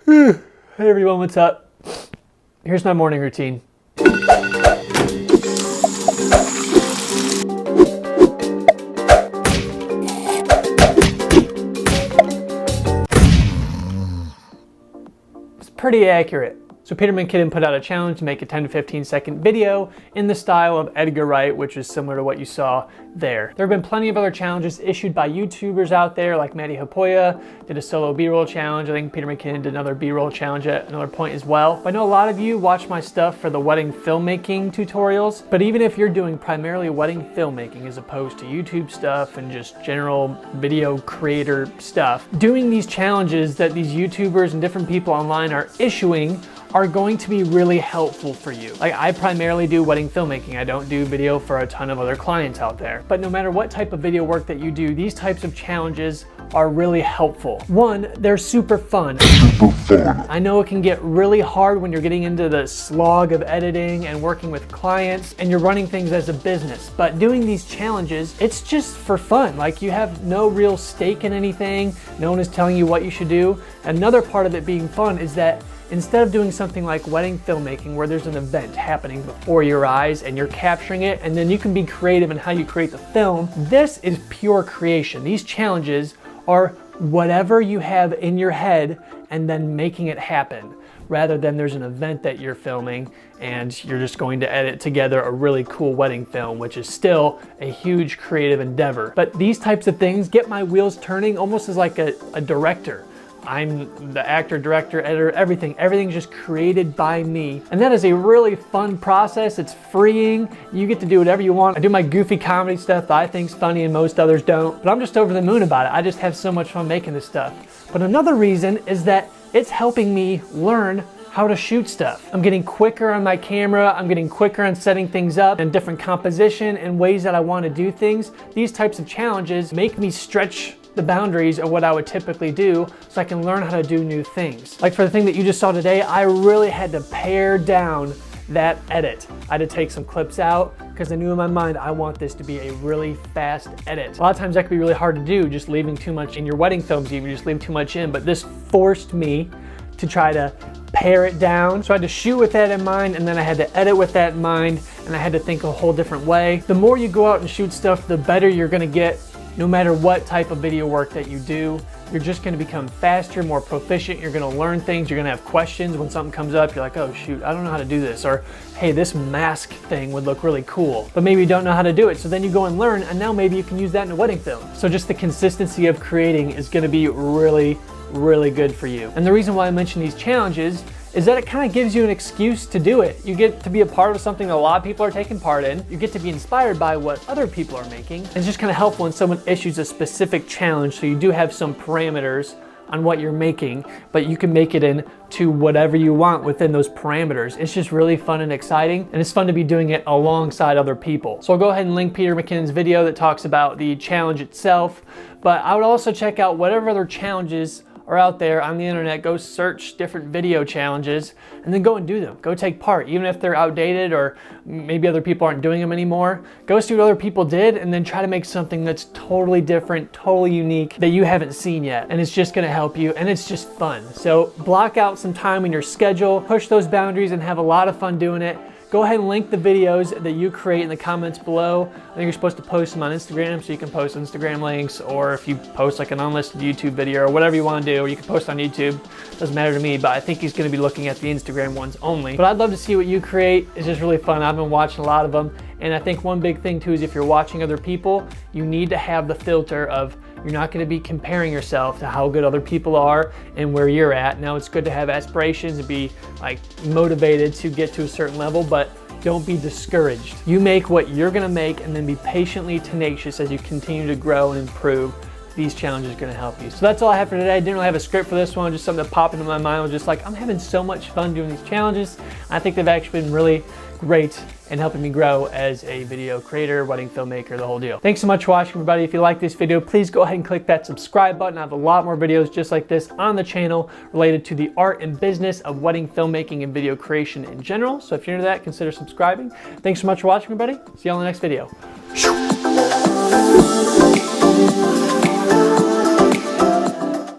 Hey everyone, what's up? Here's my morning routine. It's pretty accurate. So Peter McKinnon put out a challenge to make a 10 to 15 second video in the style of Edgar Wright, which is similar to what you saw there. There have been plenty of other challenges issued by YouTubers out there, like Matti Haapoja did a solo B-roll challenge. I think Peter McKinnon did another B-roll challenge at another point as well. But I know a lot of you watch my stuff for the wedding filmmaking tutorials, but even if you're doing primarily wedding filmmaking as opposed to YouTube stuff and just general video creator stuff, doing these challenges that these YouTubers and different people online are issuing are going to be really helpful for you. Like, I primarily do wedding filmmaking. I don't do video for a ton of other clients out there. But no matter what type of video work that you do, these types of challenges are really helpful. One, they're super fun. I know it can get really hard when you're getting into the slog of editing and working with clients and you're running things as a business. But doing these challenges, it's just for fun. Like, you have no real stake in anything. No one is telling you what you should do. Another part of it being fun is that instead of doing something like wedding filmmaking where there's an event happening before your eyes and you're capturing it and then you can be creative in how you create the film, this is pure creation. These challenges are whatever you have in your head and then making it happen, rather than there's an event that you're filming and you're just going to edit together a really cool wedding film, which is still a huge creative endeavor. But these types of things get my wheels turning almost as like a director. I'm the actor, director, editor, everything's just created by me. And that is a really fun process. It's freeing. You get to do whatever you want. I do my goofy comedy stuff that I think's funny and most others don't, but I'm just over the moon about it. I just have so much fun making this stuff. But another reason is that it's helping me learn how to shoot stuff. I'm getting quicker on my camera. I'm getting quicker on setting things up and different composition and ways that I want to do things. These types of challenges make me stretch the boundaries of what I would typically do so I can learn how to do new things. Like for the thing that you just saw today, I really had to pare down that edit. I had to take some clips out because I knew in my mind I want this to be a really fast edit. A lot of times that can be really hard to do, just leaving too much in your wedding films, you just leave too much in, but this forced me to try to pare it down. So I had to shoot with that in mind, and then I had to edit with that in mind, and I had to think a whole different way. The more you go out and shoot stuff, the better you're gonna get. No matter what type of video work that you do, you're just gonna become faster, more proficient. You're gonna learn things. You're gonna have questions when something comes up. You're like, oh shoot, I don't know how to do this. Or, hey, this mask thing would look really cool, but maybe you don't know how to do it. So then you go and learn, and now maybe you can use that in a wedding film. So just the consistency of creating is gonna be really, really good for you. And the reason why I mention these challenges is that it kind of gives you an excuse to do it. You get to be a part of something that a lot of people are taking part in. You get to be inspired by what other people are making. And it's just kind of helpful when someone issues a specific challenge, so you do have some parameters on what you're making, but you can make it into whatever you want within those parameters. It's just really fun and exciting, and it's fun to be doing it alongside other people. So I'll go ahead and link Peter McKinnon's video that talks about the challenge itself, but I would also check out whatever other challenges are out there on the internet. Go search different video challenges and then go and do them. Go take part, even if they're outdated or maybe other people aren't doing them anymore. Go see what other people did and then try to make something that's totally different, totally unique that you haven't seen yet. And it's just gonna help you, and it's just fun. So block out some time in your schedule, push those boundaries, and have a lot of fun doing it. Go ahead and link the videos that you create in the comments below. I think you're supposed to post them on Instagram, so you can post Instagram links, or if you post like an unlisted YouTube video or whatever you want to do, or you can post on YouTube. Doesn't matter to me, but I think he's going to be looking at the Instagram ones only. But I'd love to see what you create. It's just really fun. I've been watching a lot of them. And I think one big thing too is if you're watching other people, you need to have the filter of you're not going to be comparing yourself to how good other people are and where you're at. Now, it's good to have aspirations and be like motivated to get to a certain level, but don't be discouraged. You make what you're going to make, and then be patiently tenacious as you continue to grow and improve. These challenges are going to help you. So that's all I have for today. I didn't really have a script for this one, just something that popped into my mind. I was just like, I'm having so much fun doing these challenges. I think they've actually been really great in helping me grow as a video creator, wedding filmmaker, the whole deal. Thanks so much for watching, everybody. If you like this video, please go ahead and click that subscribe button. I have a lot more videos just like this on the channel related to the art and business of wedding filmmaking and video creation in general. So if you're into that, consider subscribing. Thanks so much for watching, everybody. See you all in the next video.